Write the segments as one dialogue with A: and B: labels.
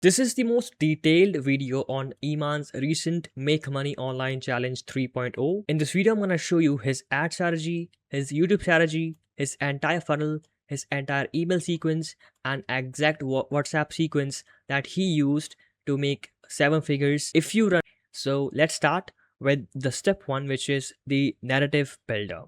A: This is the most detailed video on Iman's recent Make Money Online Challenge 3.0. In this video, I'm going to show you his ad strategy, his YouTube strategy, his entire funnel, his entire email sequence, and exact WhatsApp sequence that he used to make 7 figures if you run. So let's start with the step one, which is the narrative builder.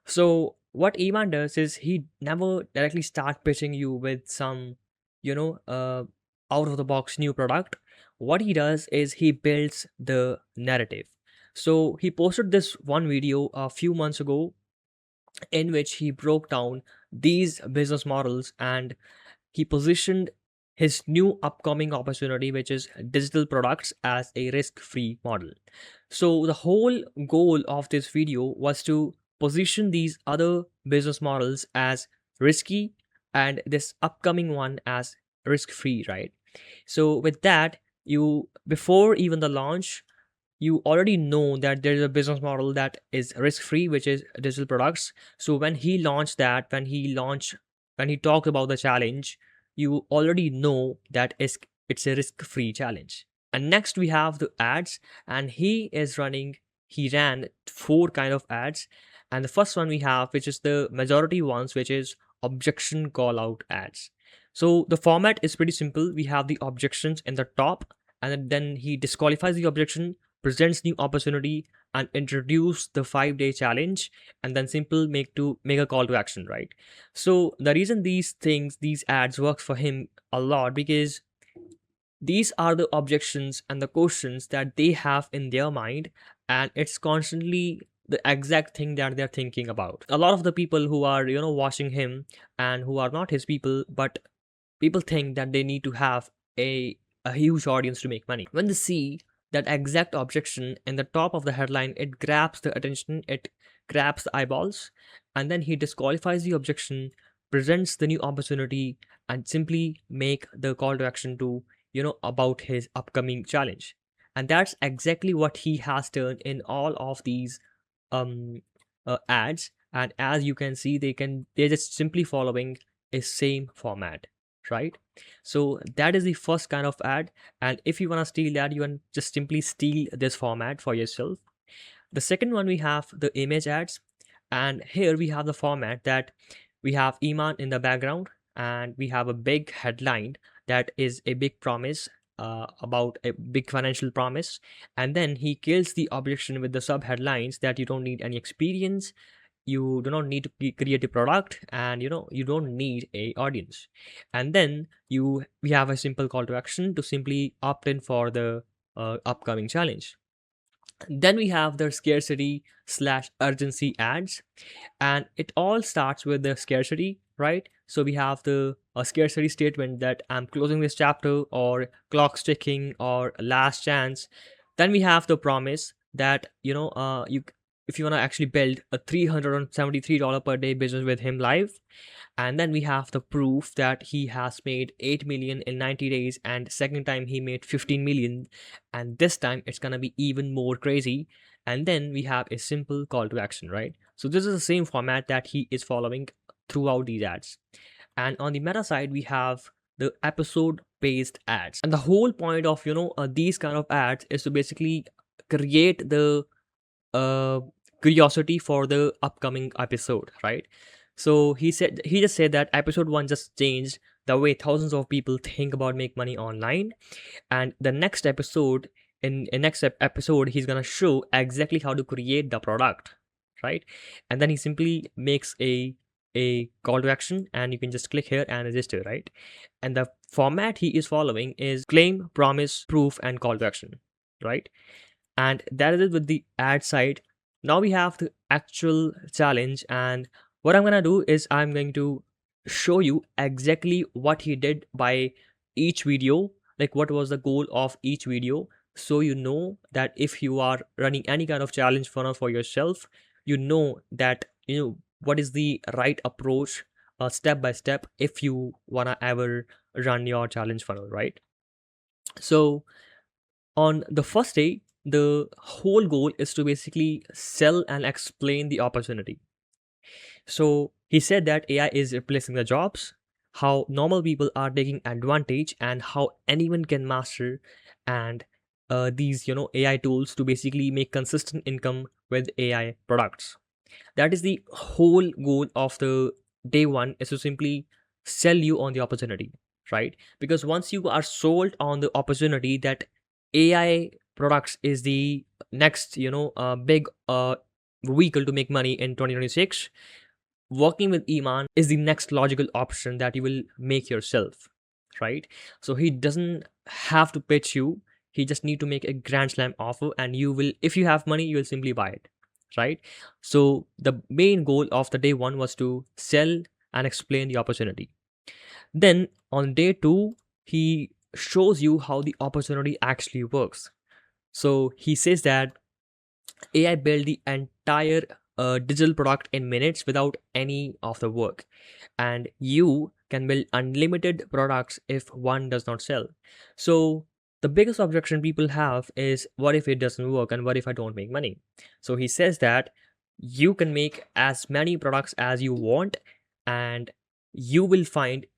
A: So what Iman does is he never directly start pitching you with some, you know, uh, out of the box new product. What he does is he builds the narrative. So he posted this one video a few months ago in which he broke down these business models and he positioned his new upcoming opportunity, which is digital products, as a risk-free model. So the whole goal of this video was to position these other business models as risky and this upcoming one as risk-free, right? So with that, you before even the launch, you already know that there's a business model that is risk free, which is digital products. So when he launched that, when he talked about the challenge, you already know that it's a risk free challenge. And next we have the ads, and he ran 4 kind of ads. And the first one we have, which is the majority ones, which is objection call out ads. So the format is pretty simple. We have the objections in the top, and then he disqualifies the objection, presents new opportunity, and introduce the 5-day challenge, and then simple make a call to action, right? So the reason these ads work for him a lot, because these are the objections and the questions that they have in their mind, and it's constantly the exact thing that they're thinking about. A lot of the people who are watching him and who are not his people, but people think that they need to have a huge audience to make money. When they see that exact objection in the top of the headline, it grabs the attention, it grabs the eyeballs, and then he disqualifies the objection, presents the new opportunity, and simply make the call to action to about his upcoming challenge. And that's exactly what he has done in all of these um ads. And as you can see, they're just simply following a same format, right? So that is the first kind of ad, and if you want to steal that, you can just simply steal this format for yourself. The second one, we have the image ads, and here we have the format that we have Iman in the background, and we have a big headline that is a big promise, about a big financial promise, and then he kills the objection with the sub headlines that you don't need any experience, you do not need to create a product, and you don't need a audience. And then we have a simple call to action to simply opt in for the upcoming challenge. Then we have the scarcity slash urgency ads, and it all starts with the scarcity, right? So we have the scarcity statement that I'm closing this chapter, or clock's ticking, or last chance. Then we have the promise that you if you want to actually build a $373 per day business with him live. And then we have the proof that he has made 8 million in 90 days, and second time he made 15 million, and this time it's gonna be even more crazy. And then we have a simple call to action, right? So this is the same format that he is following throughout these ads. And on the meta side, we have the episode based ads, and the whole point of these kind of ads is to basically create the uh, curiosity for the upcoming episode, right? So he just said that episode 1 just changed the way thousands of people think about make money online, and the next episode, in episode, he's gonna show exactly how to create the product, right? And then he simply makes a call to action, and you can just click here and register, right? And the format he is following is claim, promise, proof, and call to action, right? And that is it with the ad side. Now we have the actual challenge, and what I'm gonna do is I'm going to show you exactly what he did by each video, like what was the goal of each video, so you know that if you are running any kind of challenge funnel for yourself, you know that what is the right approach, step by step, if you wanna ever run your challenge funnel, right? So on the first day, the whole goal is to basically sell and explain the opportunity. So he said that AI is replacing the jobs, how normal people are taking advantage and how anyone can master and these AI tools to basically make consistent income with AI products. That is the whole goal of the day one, is to simply sell you on the opportunity, right? Because once you are sold on the opportunity that AI products is the next big vehicle to make money in 2026, working with Iman is the next logical option that you will make yourself, right? So he doesn't have to pitch you. He just need to make a grand slam offer, and you will, if you have money, you will simply buy it, right? So the main goal of the day one was to sell and explain the opportunity. Then on day two, he shows you how the opportunity actually works. So he says that AI built the entire digital product in minutes without any of the work, and you can build unlimited products if one does not sell. So the biggest objection people have is, what if it doesn't work and what if I don't make money? So he says that you can make as many products as you want, and you will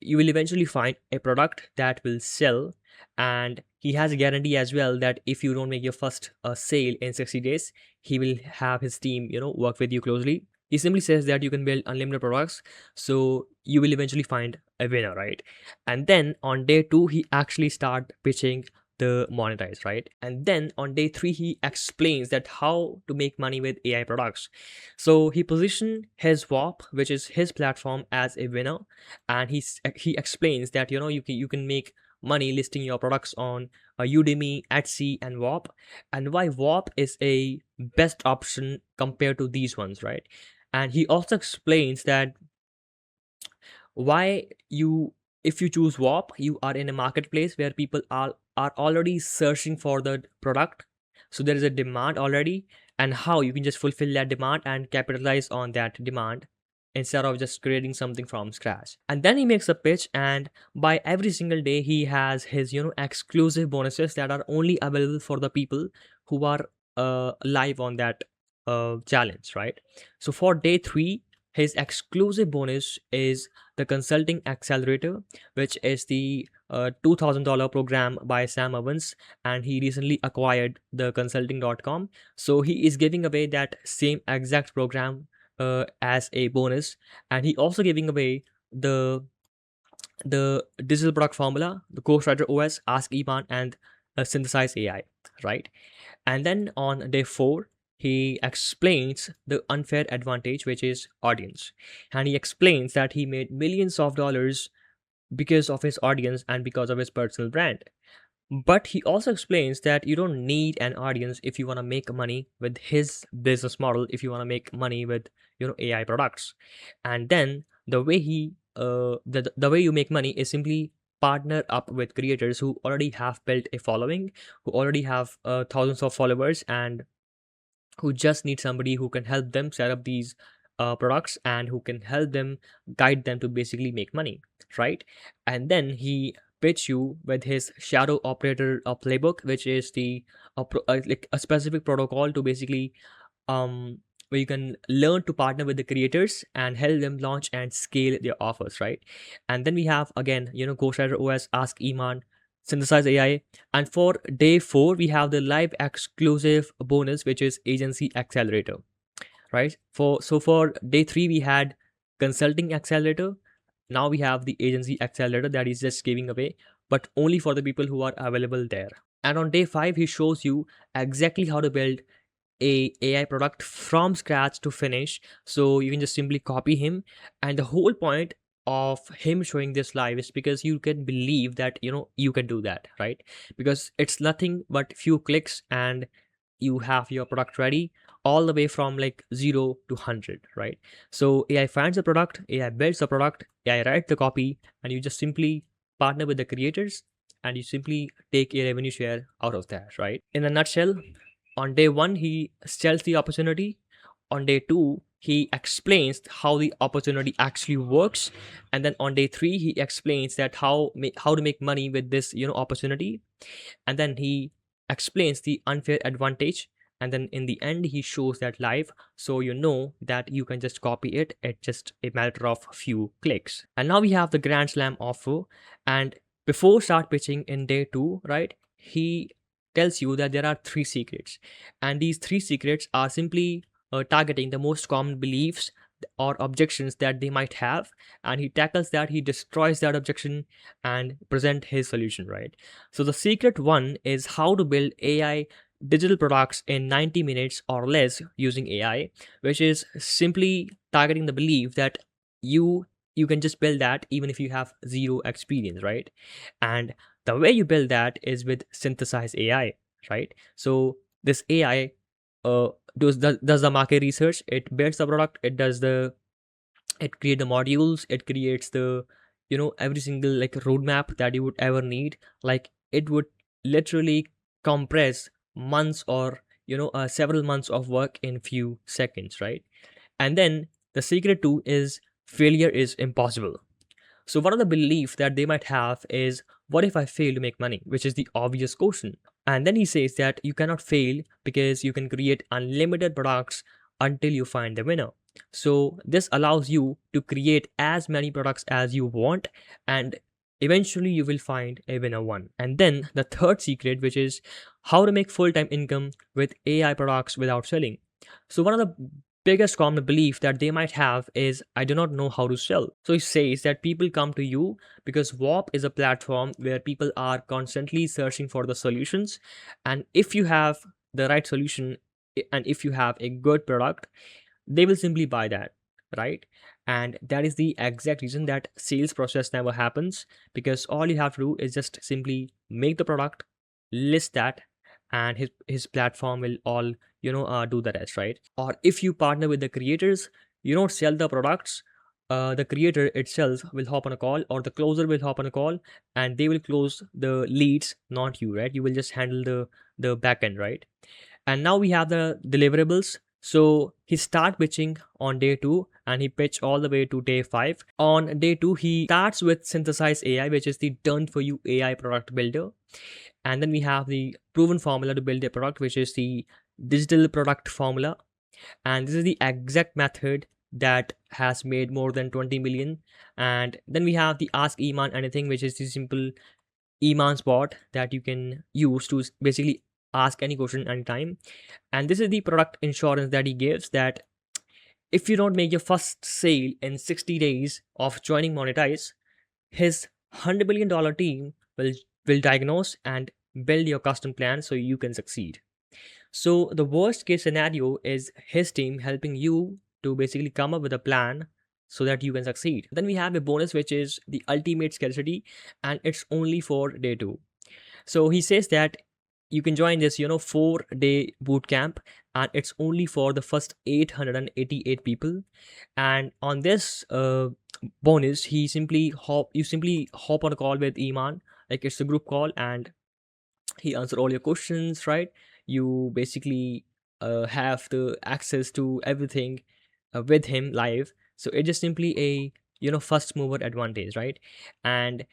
A: eventually find a product that will sell. And he has a guarantee as well that if you don't make your first sale in 60 days, he will have his team work with you closely. He simply says that you can build unlimited products, so you will eventually find a winner, right? And then on day two, he actually start pitching the monetize, right? And then on day three, he explains that how to make money with AI products. So he positioned his WAP, which is his platform, as a winner, and he explains that you can make money listing your products on Udemy, Etsy, and WAP, and why WAP is a best option compared to these ones, right? And he also explains that why you if you choose WAP, you are in a marketplace where people are already searching for the product. So there is a demand already, and how you can just fulfill that demand and capitalize on that demand instead of just creating something from scratch. And then he makes a pitch, and by every single day he has his exclusive bonuses that are only available for the people who are live on that challenge, right? So for day 3, his exclusive bonus is the Consulting Accelerator, which is the $2,000 program by Sam Evans, and he recently acquired the consulting.com. So he is giving away that same exact program as a bonus, and he also giving away the digital product formula, the Ghostwriter OS, Ask Iman, and Synthesize AI, right? And then on day 4, he explains the unfair advantage, which is audience. And he explains that he made millions of dollars because of his audience and because of his personal brand. But he also explains that you don't need an audience if you want to make money with his business model, if you want to make money with AI products. And then the way you make money is simply partner up with creators who already have built a following, who already have thousands of followers, and who just need somebody who can help them set up these products and who can help them guide them to basically make money, right? And then he pitch you with his shadow operator playbook, which is like a specific protocol to basically where you can learn to partner with the creators and help them launch and scale their offers, right? And then we have again Ghostwriter OS, Ask Iman, Synthesize AI. And for day 4, we have the live exclusive bonus, which is Agency Accelerator, right? For day 3, we had Consulting Accelerator. Now we have the Agency Accelerator that is just giving away, but only for the people who are available there. And on day 5, he shows you exactly how to build a AI product from scratch to finish. So you can just simply copy him, and the whole point of him showing this live is because you can believe that you can do that, right? Because it's nothing but few clicks and you have your product ready, all the way from like 0 to 100, right? So AI finds the product, AI builds the product, AI writes the copy, and you just simply partner with the creators, and you simply take a revenue share out of that, right? In a nutshell, on day 1, he sells the opportunity. On day 2, he explains how the opportunity actually works. And then on day 3, he explains that how to make money with this opportunity. And then he explains the unfair advantage. and then in the end he shows that live, so you know that you can just copy it at just a matter of few clicks. And now we have the grand slam offer, and before start pitching in day 2, right, he tells you that there are 3 secrets, and these 3 secrets are simply targeting the most common beliefs or objections that they might have, and he tackles that, he destroys that objection and present his solution, right? So the secret one is how to build AI digital products in 90 minutes or less using AI, which is simply targeting the belief that you you can just build that even if you have zero experience, right? And the way you build that is with synthesized AI, right? So this AI uh, does the market research, it builds the product, it creates the modules, it creates the, every single like roadmap that you would ever need. Like it would literally compress months or several months of work in few seconds, right? And then the secret too is failure is impossible. So one of the belief that they might have is, what if I fail to make money, which is the obvious question. And then he says that you cannot fail because you can create unlimited products until you find the winner. So this allows you to create as many products as you want, and eventually you will find a winner one. And then the third secret, which is how to make full-time income with AI products without selling. So one of the biggest common belief that they might have is, I do not know how to sell. So he says that people come to you because WAP is a platform where people are constantly searching for the solutions, and if you have the right solution and if you have a good product, they will simply buy that, right? And that is the exact reason that sales process never happens, because all you have to do is just simply make the product, list that, and his platform will all do the rest, right? Or if you partner with the creators, you don't sell the products, the creator itself will hop on a call, or the closer will hop on a call, and they will close the leads, not you, right? You will just handle the back end, right? And now we have the deliverables. So he start pitching on day 2 and he pitch all the way to day 5. On day 2 he starts with synthesized AI, which is the done for you AI product builder. And then we have the proven formula to build a product, which is the digital product formula. And this is the exact method that has made more than 20 million. And then we have the ask Iman anything, which is the simple Iman's bot that you can use to basically ask any question anytime. And this is the product insurance that he gives, that if you don't make your first sale in 60 days of joining Monetize, his $100 billion team will diagnose and build your custom plan so you can succeed. So the worst case scenario is his team helping you to basically come up with a plan so that you can succeed. Then we have a bonus, which is the ultimate scarcity, and it's only for day 2. So he says that you can join this 4-day boot camp, and it's only for the first 888 people. And on this bonus, you simply hop on a call with Iman, like it's a group call, and he answer all your questions, right? You basically have the access to everything with him live. So it's just simply a first mover advantage, right? And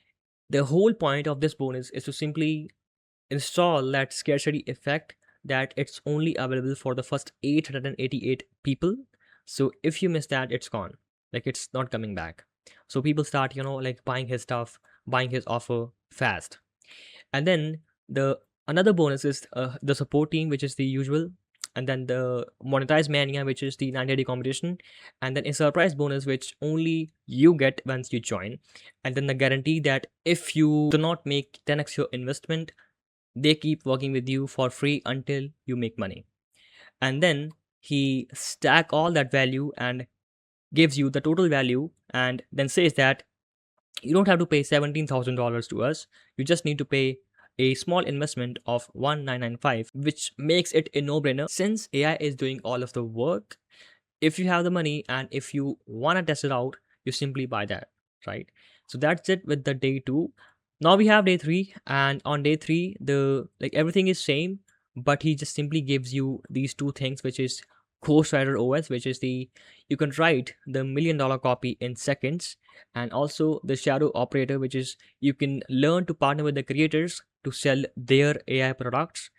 A: the whole point of this bonus is to simply install that scarcity effect, that it's only available for the first 888 people. So if you miss that, it's gone, like it's not coming back. So people start like buying his stuff, buying his offer fast. And then the another bonus is the support team, which is the usual, and then the monetize mania, which is the 90-day competition, and then a surprise bonus which only you get once you join, and then the guarantee that if you do not make 10x your investment, they keep working with you for free until you make money. And then he stack all that value and gives you the total value, and then says that you don't have to pay $17,000 to us. You just need to pay a small investment of 1995, which makes it a no-brainer since AI is doing all of the work. If you have the money and if you want to test it out, you simply buy that, right? So that's it with the day 2. Now we have day 3, and on day 3 the like everything is same, but he just simply gives you these 2 things, which is Ghostwriter OS, which is the you can write the $1 million copy in seconds, and also the shadow operator, which is you can learn to partner with the creators to sell their AI products.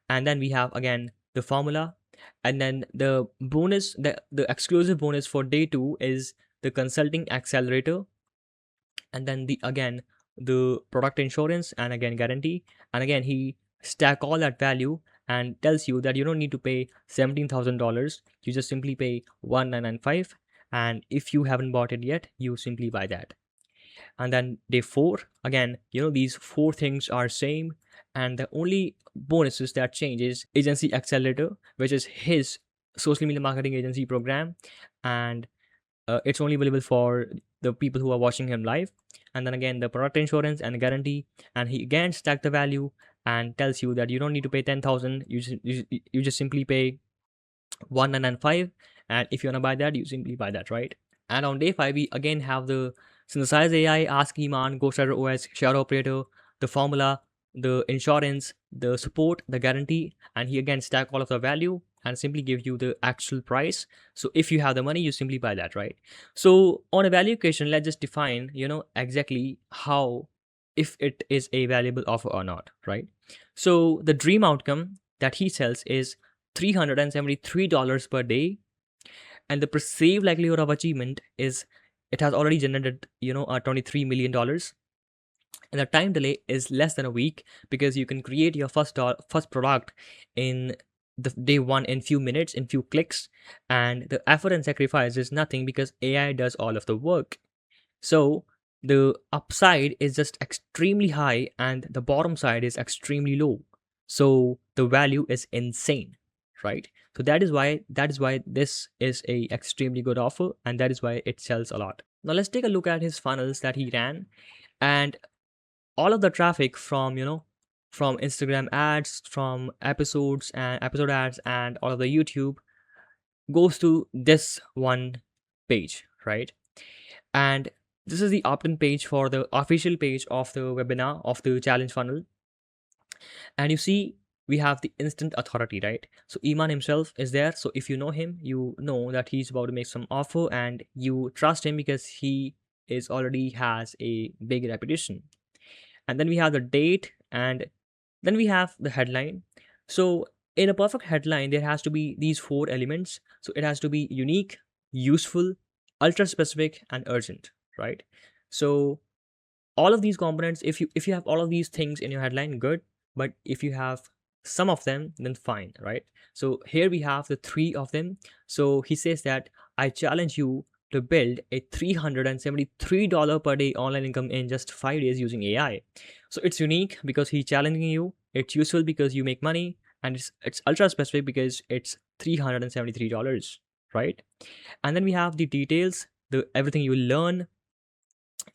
A: And then we have again the formula, and then the exclusive bonus for day 2 is the consulting accelerator, and then the product insurance and again guarantee, and again he stack all that value and tells you that you don't need to pay $17,000. You just simply pay 1995, and if you haven't bought it yet, you simply buy that. And then day 4, again, these four things are same, and the only bonuses that change is agency accelerator, which is his social media marketing agency program, and it's only available for the people who are watching him live. And then again the product insurance and guarantee, and he again stack the value and tells you that you don't need to pay 10,000. You just simply pay 1995, and if you want to buy that, you simply buy that, right? And on day 5, we again have the synthesize AI, ask Iman, ghostwriter OS, share operator, the formula, the insurance, the support, the guarantee, and he again stack all of the value and simply give you the actual price. So if you have the money, you simply buy that, right? So on a value equation, let's just define, exactly how, if it is a valuable offer or not, right? So the dream outcome that he sells is $373 per day, and the perceived likelihood of achievement is it has already generated $23 million, and the time delay is less than a week because you can create your first product in the day 1 in few minutes, in few clicks, and the effort and sacrifice is nothing because AI does all of the work. So the upside is just extremely high and the bottom side is extremely low. So the value is insane, right? So that is why this is a extremely good offer, and that is why it sells a lot. Now let's take a look at his funnels that he ran, and all of the traffic from from Instagram ads, from episodes and episode ads, and all of the YouTube goes to this one page, right? And this is the opt-in page for the official page of the webinar of the challenge funnel. And you see, we have the instant authority, right? So Iman himself is there. So if you know him, you know that he's about to make some offer and you trust him because he is already has a big reputation. And then we have the date, and then we have the headline. So in a perfect headline, there has to be these four elements. So it has to be unique, useful, ultra specific, and urgent, right? So all of these components, if you have all of these things in your headline, good. But if you have some of them, then fine, right? So here we have the three of them. So he says that I challenge you to build a $373 per day online income in just 5 days using AI. So it's unique because he's challenging you, it's useful because you make money, and it's ultra specific because it's $373, right? And then we have the details, the everything you will learn,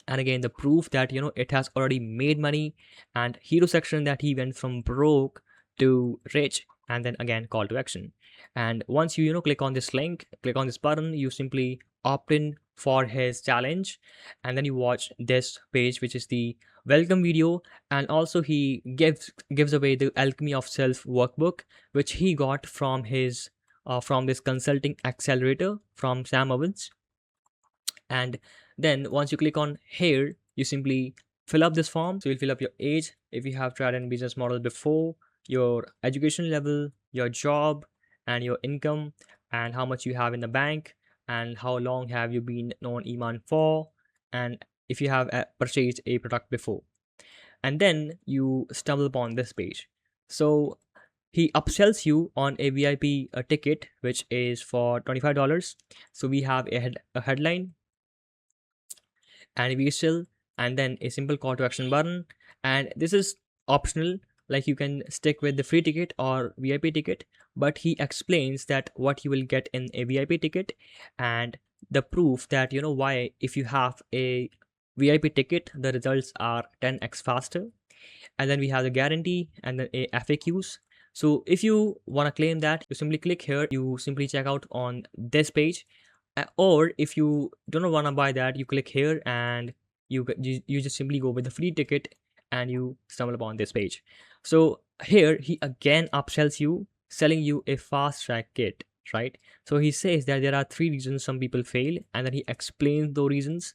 A: and again the proof that it has already made money, and hero section that he went from broke to rich, and then again call to action. And once you click on this link, click on this button, you simply opt in for his challenge, and then you watch this page, which is the welcome video. And also he gives away the alchemy of self workbook, which he got from his from this consulting accelerator from Sam Owens. And then once you click on here, you simply fill up this form. So you'll fill up your age, if you have tried any business model before, your education level, your job, and your income, and how much you have in the bank, and how long have you been known Iman for, and if you have purchased a product before. And then you stumble upon this page. So he upsells you on a VIP ticket, which is for $25. So we have a headline, and we still, and then a simple call to action button. And this is optional, like you can stick with the free ticket or VIP ticket, but he explains that what you will get in a VIP ticket, and the proof that why, if you have a VIP ticket, the results are 10x faster. And then we have the guarantee and then a FAQs. So if you want to claim that, you simply click here, you simply check out on this page. Or if you don't want to buy that, you click here and you just simply go with the free ticket and you stumble upon this page. So here he again upsells you, selling you a fast track kit, right? So he says that there are 3 reasons some people fail, and then he explains those reasons,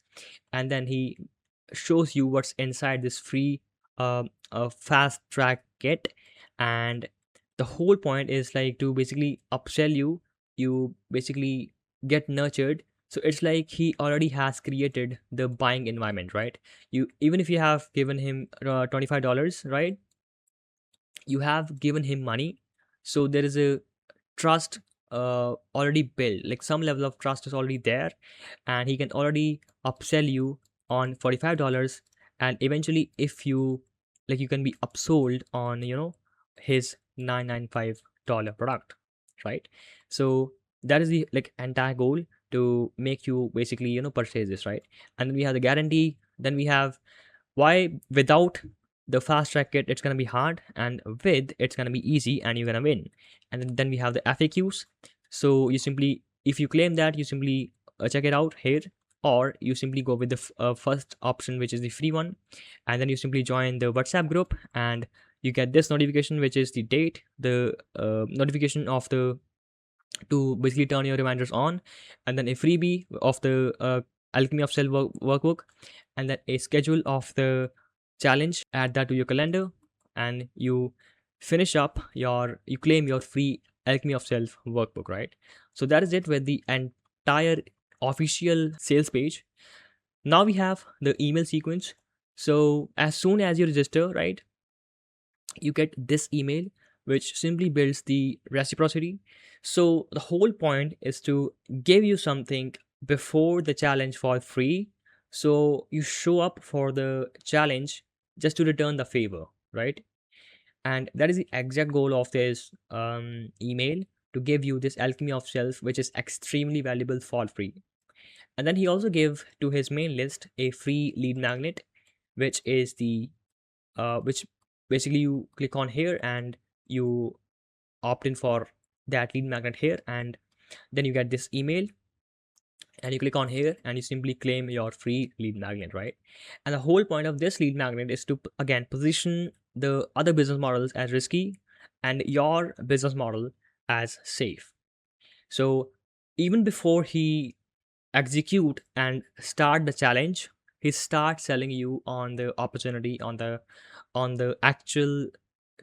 A: and then he shows you what's inside this free fast track kit. And The whole point is like to basically upsell you. You basically get nurtured. So it's like he already has created the buying environment, right? You, even if you have given him $25, right, you have given him money. So there is a trust already built, like some level of trust is already there, and he can already upsell you on $45. And eventually, if you like, you can be upsold on, his $995 product, right? So that is the like entire goal, to make you basically, purchase this, right? And then we have the guarantee. Then we have why without the fast track kit it's gonna be hard, and with it's gonna be easy and you're gonna win. And then we have the FAQs. So you simply, if you claim that, you simply check it out here, or you simply go with the first option, which is the free one. And then you simply join the WhatsApp group, and you get this notification, which is the date, the notification of the, to basically turn your reminders on, and then a freebie of the alchemy of self workbook, and then a schedule of the challenge. Add that to your calendar, and you finish up your, you claim your free alchemy of self workbook, right? So that is it with the entire official sales page. Now we have the email sequence. So as soon as you register, right, you get this email, which simply builds the reciprocity. So the whole point is to give you something before the challenge for free. So you show up for the challenge just to return the favor, right? And that is the exact goal of this email, to give you this alchemy of self, which is extremely valuable for free. And then he also gave to his main list a free lead magnet, which is the which basically you click on here, and you opt in for that lead magnet here, and then you get this email, and you click on here, and you simply claim your free lead magnet, right? And the whole point of this lead magnet is to again position the other business models as risky, and your business model as safe. So even before he execute and start the challenge, he starts selling you on the opportunity, on the actual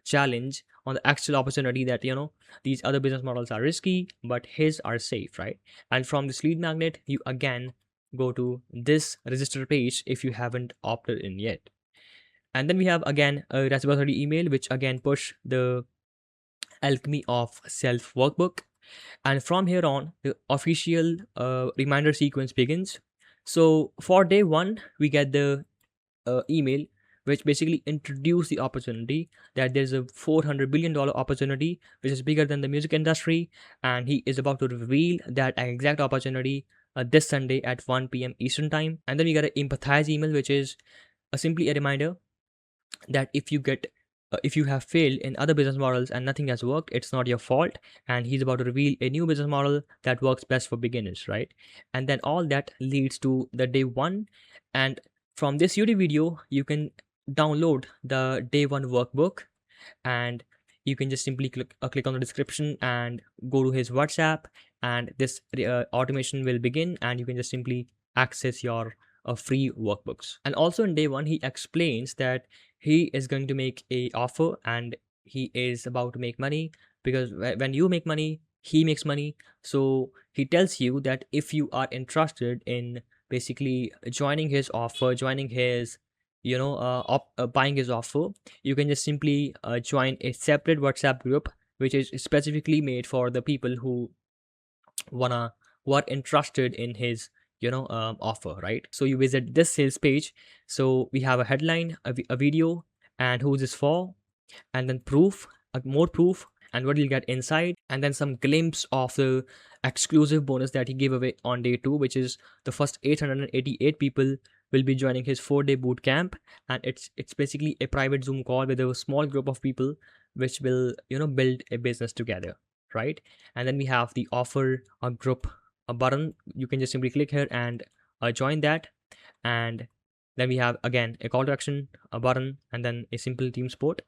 A: challenge, on the actual opportunity, that these other business models are risky but his are safe, right? And from this lead magnet, you again go to this register page if you haven't opted in yet. And then we have again a reciprocity email, which again push the alchemy of self workbook. And from here on, the official reminder sequence begins. So for day one, we get the email, which basically introduce the opportunity, that there's a $400 billion opportunity, which is bigger than the music industry, and he is about to reveal that exact opportunity this Sunday at 1 p.m. Eastern time. And then we get an empathize email, which is simply a reminder that if you have failed in other business models and nothing has worked, it's not your fault, and he's about to reveal a new business model that works best for beginners, right? And then all that leads to the day one. And from this YouTube video, you can download the day one workbook, and you can just simply click on the description and go to his WhatsApp, and this automation will begin, and you can just simply access your free workbooks. And also in day one, he explains that he is going to make a offer, and he is about to make money, because when you make money, he makes money. So he tells you that if you are interested in basically joining his offer, joining his buying his offer, you can just simply join a separate WhatsApp group, which is specifically made for the people wanna who are interested in his offer, right? So you visit this sales page. So we have a headline, a video, and who is this for, and then proof, more proof, and what you'll get inside, and then some glimpse of the exclusive bonus that he gave away on day two, which is the first 888 people will be joining his 4-day boot camp. And it's basically a private Zoom call with a small group of people, which will build a business together, right? And then we have the offer a group a button. You can just simply click here and join that. And then we have again a call to action, a button, and then a simple team sport.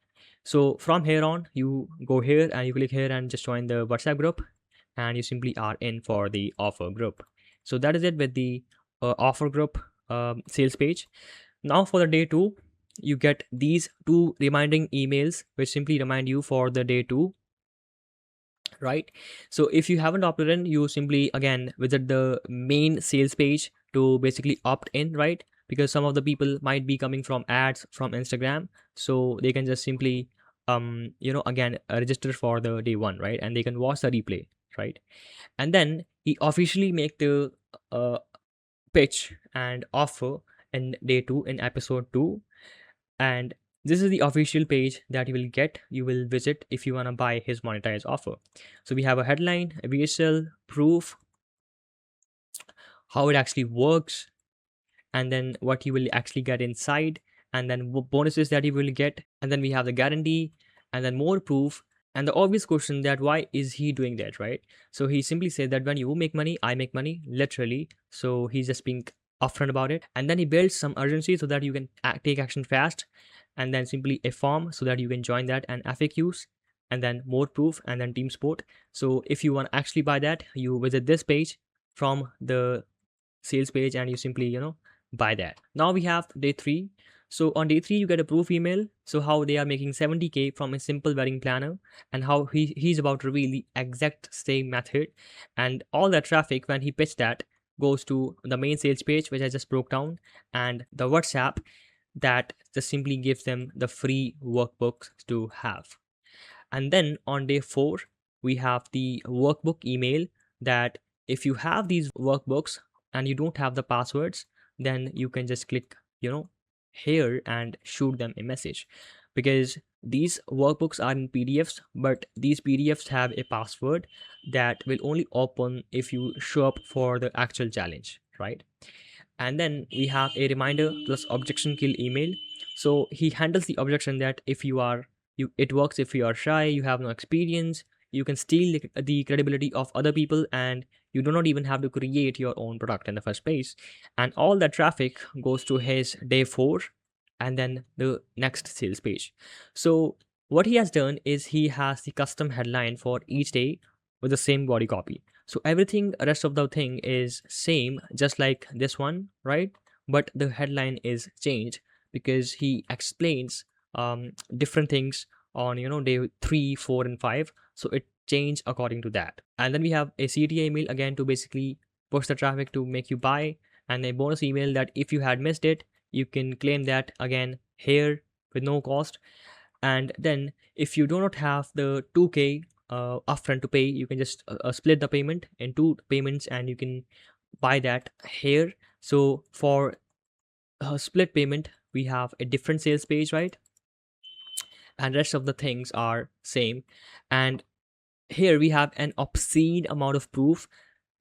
A: So from here on, you go here and you click here and just join the WhatsApp group, and you simply are in for the offer group. So that is it with the offer group sales page. Now for the day two, you get these two reminding emails, which simply remind you for the day two. right? So if you haven't opted in, you simply again visit the main sales page to basically opt in, right? Because some of the people might be coming from ads from Instagram, so they can just simply again register for the day one, right? And they can watch the replay, right? And then he officially make the uh, pitch and offer in day two, in episode 2. And this is the official page that you will visit if you want to buy his monetized offer. So we have a headline, a VSL, proof, how it actually works, and then what you will actually get inside, and then bonuses that you will get, and then we have the guarantee, and then more proof, and the obvious question that why is he doing that, right? So he simply said that when you make money, I make money, literally. So he's just being upfront about it, and then he builds some urgency so that you can take action fast, and then simply a form so that you can join that, and FAQs, and then more proof, and then team sport. So if you want to actually buy that, you visit this page from the sales page and you simply buy that. Now we have day 3. So on day 3 you get a proof email, so how they are making 70k from a simple wedding planner, and how he's about to reveal the exact same method. And all that traffic when he pitched that goes to the main sales page, which I just broke down, and the WhatsApp that just simply gives them the free workbooks to have. And then on day 4, we have the workbook email, that if you have these workbooks and you don't have the passwords, then you can just click, here and shoot them a message. Because these workbooks are in PDFs, but these PDFs have a password that will only open if you show up for the actual challenge, right? And then we have a reminder plus objection kill email. So he handles the objection that if you are you it works if you are shy, you have no experience, you can steal the credibility of other people, and you do not even have to create your own product in the first place. And all that traffic goes to his day 4, and then the next sales page. So what he has done is he has the custom headline for each day with the same body copy. So everything rest of the thing is same, just like this one, right? But the headline is changed because he explains different things on day 3, 4, and 5. So it changed according to that. And then we have a CTA email again to basically push the traffic to make you buy, and a bonus email that if you had missed it, you can claim that again here with no cost. And then if you do not have the 2k upfront to pay, you can just split the payment in 2 payments and you can buy that here. So for split payment, we have a different sales page, right? And rest of the things are same. And here we have an obscene amount of proof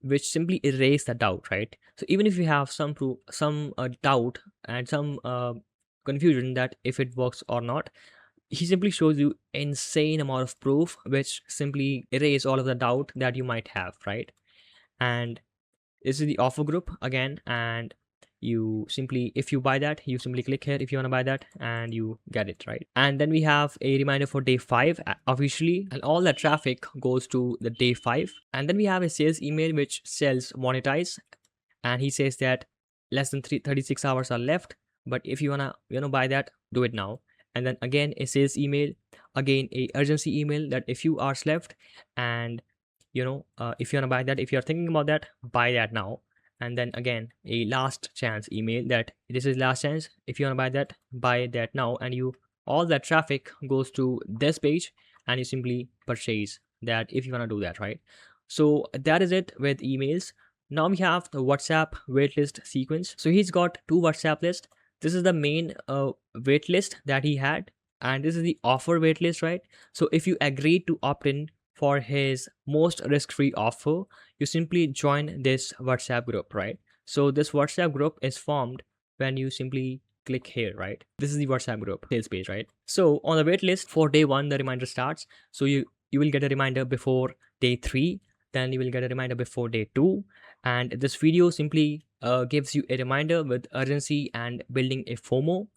A: which simply erase the doubt, right? So even if you have some proof, some doubt and some confusion that if it works or not, he simply shows you insane amount of proof which simply erase all of the doubt that you might have, right? And this is the offer group again, and you simply, if you buy that, you simply click here if you want to buy that and you get it, right? And then we have a reminder for day 5 officially, and all that traffic goes to the day 5. And then we have a sales email which sells monetize, and he says that less than 36 hours are left, but if you wanna buy that, do it now. And then again a sales email, again a urgency email that if you are left, and if you wanna buy that, if you're thinking about that, buy that now. And then again a last chance email that this is last chance, if you wanna buy that now. And you, all that traffic goes to this page, and you simply purchase that if you wanna do that, right? So that is it with emails. Now we have the WhatsApp waitlist sequence. So he's got 2 WhatsApp lists. This is the main waitlist that he had, and this is the offer waitlist, right? So if you agree to opt in for his most risk-free offer, you simply join this WhatsApp group, right? So this WhatsApp group is formed when you simply click here, right? This is the WhatsApp group sales page, right? So on the waitlist for day 1, the reminder starts. So you will get a reminder before day 3, then you will get a reminder before day 2. And this video simply gives you a reminder with urgency and building a FOMO.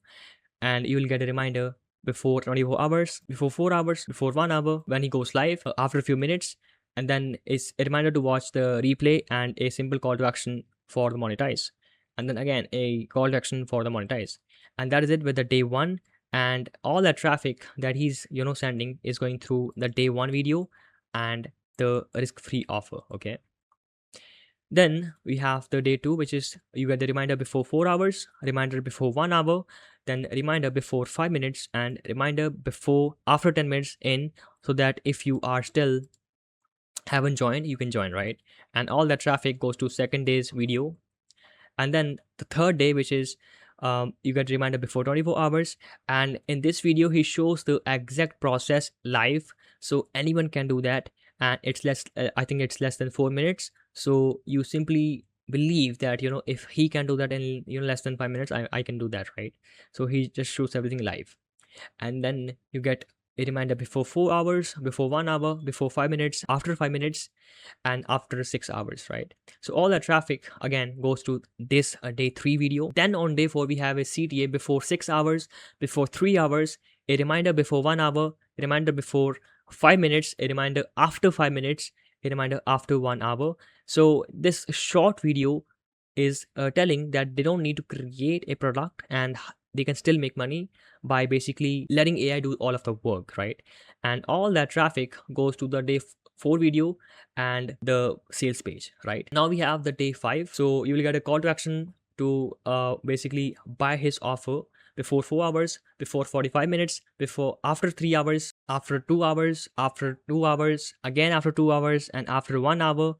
A: And you will get a reminder before 24 hours, before 4 hours, before 1 hour when he goes live, after a few minutes. And then it's a reminder to watch the replay and a simple call to action for the monetize. And then again a call to action for the monetize. And that is it with the day 1. And all that traffic that he's sending is going through the day 1 video. And the risk-free offer. Okay. Then we have the day 2, which is you get the reminder before 4 hours, reminder before 1 hour, then reminder before 5 minutes, and reminder before after 10 minutes in, so that if you are still haven't joined, you can join, right? And all that traffic goes to second day's video. And then the third day, which is you get reminder before 24 hours, and in this video he shows the exact process live, so anyone can do that. And it's less I think it's less than 4 minutes, so you simply believe that, if he can do that in less than 5 minutes, I can do that, right? So he just shows everything live. And then you get a reminder before 4 hours, before 1 hour, before 5 minutes, after 5 minutes, and after 6 hours, right? So all that traffic again goes to this day 3 video. Then on day 4 we have a CTA before 6 hours, before 3 hours, a reminder before 1 hour, a reminder before 5 minutes, a reminder after 5 minutes, a reminder after 1 hour. So this short video is telling that they don't need to create a product, and they can still make money by basically letting AI do all of the work, right? And all that traffic goes to the day 4 video and the sales page, right? Now we have the day 5. So you will get a call to action to basically buy his offer before 4 hours, before 45 minutes, before after 3 hours, after 2 hours, after 2 hours, again after 2 hours, and after 1 hour,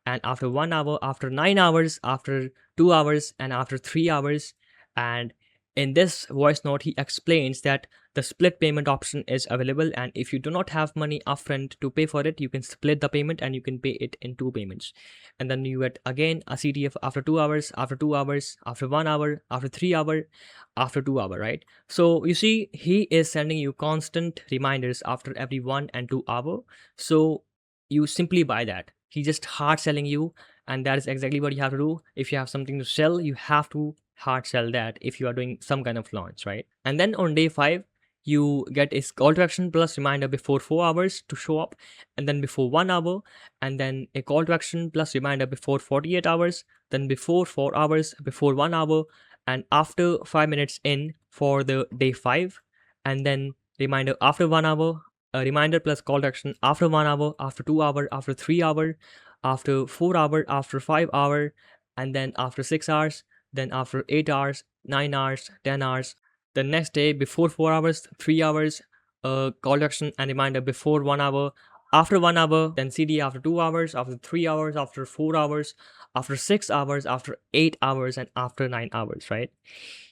A: and after 1 hour, after 9 hours, after 2 hours, and after 3 hours. And in this voice note, he explains that the split payment option is available, and if you do not have money upfront to pay for it, you can split the payment and you can pay it in 2 payments. And then you get again a CTF after 2 hours, after 2 hours, after 1 hour, after 3 hour, after 2 hour, right? So you see, he is sending you constant reminders after every 1 and 2 hour. So you simply buy that. He just hard selling you, and that is exactly what you have to do. If you have something to sell, you have to hard sell that if you are doing some kind of launch, right? And then on day 5 you get a call to action plus reminder before 4 hours to show up, and then before 1 hour, and then a call to action plus reminder before 48 hours, then before 4 hours, before 1 hour, and after 5 minutes in for the day 5, and then reminder after 1 hour, a reminder plus call to action after 1 hour, after 2 hour, after 3 hour, after 4 hour, after 5 hour, and then after 6 hours, then after 8 hours, 9 hours, 10 hours, the next day before 4 hours, 3 hours, call to action and reminder before 1 hour, after 1 hour, then CD after 2 hours, after 3 hours, after 4 hours, after 6 hours, after 8 hours, and after 9 hours, right?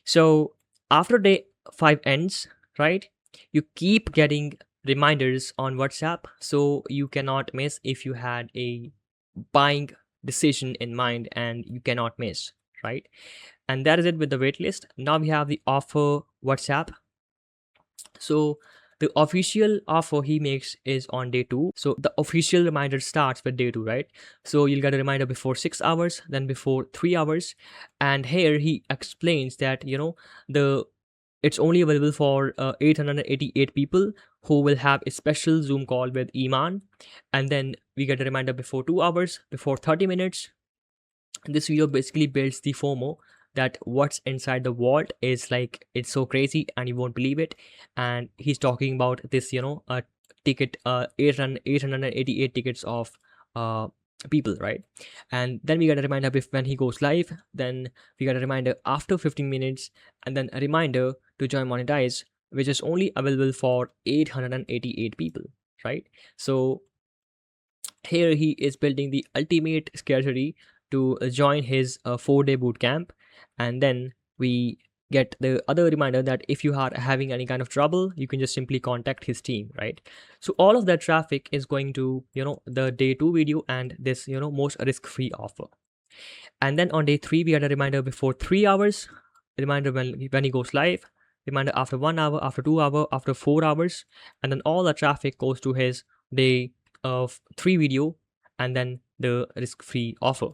A: So after day 5 ends, right, you keep getting reminders on WhatsApp, so you cannot miss if you had a buying decision in mind, and you cannot miss, right? And that is it with the waitlist. Now we have the offer WhatsApp. So the official offer he makes is on day 2. So the official reminder starts with day 2, right? So you'll get a reminder before 6 hours, then before 3 hours. And here he explains that, the it's only available for 888 people who will have a special Zoom call with Iman. And then we get a reminder before 2 hours, before 30 minutes. This video basically builds the FOMO that what's inside the vault is like, it's so crazy and you won't believe it. And he's talking about this, a ticket, 888 tickets of people, right? And then we get a reminder when he goes live, then we get a reminder after 15 minutes, and then a reminder to join monetize, which is only available for 888 people, right? So here he is building the ultimate scarcity to join his 4-day bootcamp. And then we get the other reminder that if you are having any kind of trouble, you can just simply contact his team, right? So all of that traffic is going to the day 2 video and this most risk-free offer. And then on day 3 we had a reminder before 3 hours, reminder when he goes live, reminder after 1 hour, after 2 hour, after 4 hours, and then all the traffic goes to his day of 3 video, and then the risk-free offer.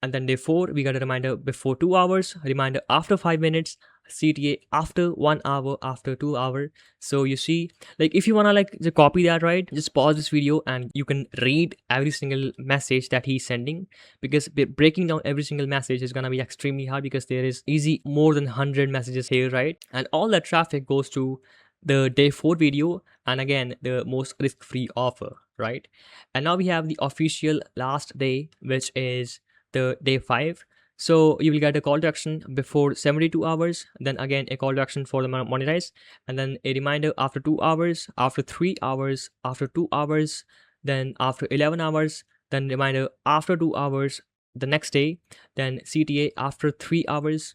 A: And then day 4 we got a reminder before 2 hours, reminder after 5 minutes, CTA after 1 hour, after 2 hour. So you see, like, if you want to just copy that, right, just pause this video and you can read every single message that he's sending, because breaking down every single message is going to be extremely hard, because there is easy more than 100 messages here, right? And all that traffic goes to the day 4 video, and again the most risk-free offer, right? And now we have the official last day, which is the day 5. So you will get a call to action before 72 hours, then again a call to action for the monetize, and then a reminder after 2 hours, after 3 hours, after 2 hours, then after 11 hours, then reminder after 2 hours the next day, then CTA after 3 hours,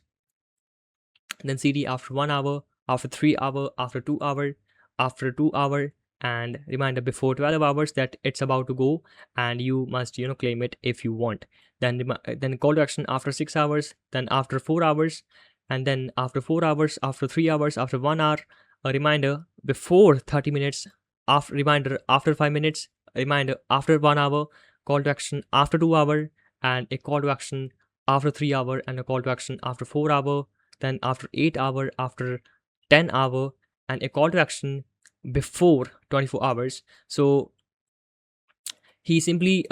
A: then CD after 1 hour, after 3 hour, after 2 hour, after 2 hour, and reminder before 12 hours that it's about to go, and you must claim it if you want. Then then call to action after 6 hours, then after 4 hours, and then after 4 hours, after 3 hours, after 1 hour, a reminder before 30 minutes, after reminder after 5 minutes, a reminder after 1 hour, call to action after 2 hour, and a call to action after 3 hour, and a call to action after 4 hour, then after 8 hour, after 10 hour, and a call to action before 24 hours. So he simply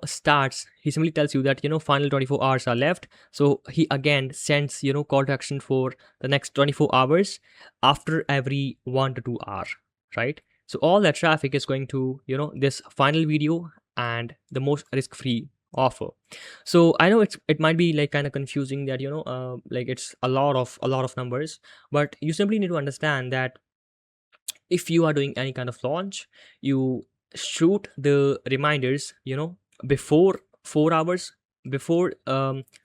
A: starts, he simply tells you that final 24 hours are left. So he again sends call to action for the next 24 hours after every 1 to 2 hour, right? So all that traffic is going to this final video and the most risk-free offer. So I know it might be like kind of confusing that like it's a lot of numbers, but you simply need to understand that if you are doing any kind of launch, you shoot the reminders before 4 hours, before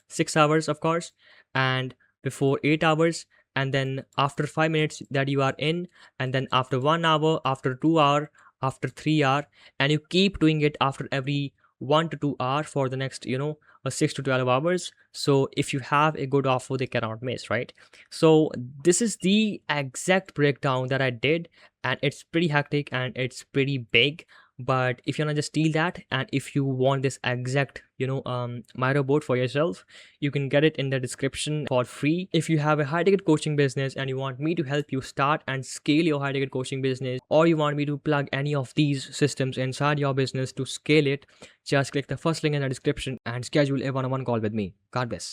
A: 6 hours of course, and before 8 hours, and then after 5 minutes that you are in, and then after 1 hour, after 2 hour, after 3 hour, and you keep doing it after every 1 to 2 hour for the next 6 to 12 hours. So if you have a good offer, they cannot miss, right? So this is the exact breakdown that I did, and it's pretty hectic and it's pretty big. But if you want to just steal that, and if you want this exact Miro board for yourself, you can get it in the description for free. If you have a high ticket coaching business and you want me to help you start and scale your high ticket coaching business, or you want me to plug any of these systems inside your business to scale it, just click the first link in the description and schedule a one-on-one call with me. God bless.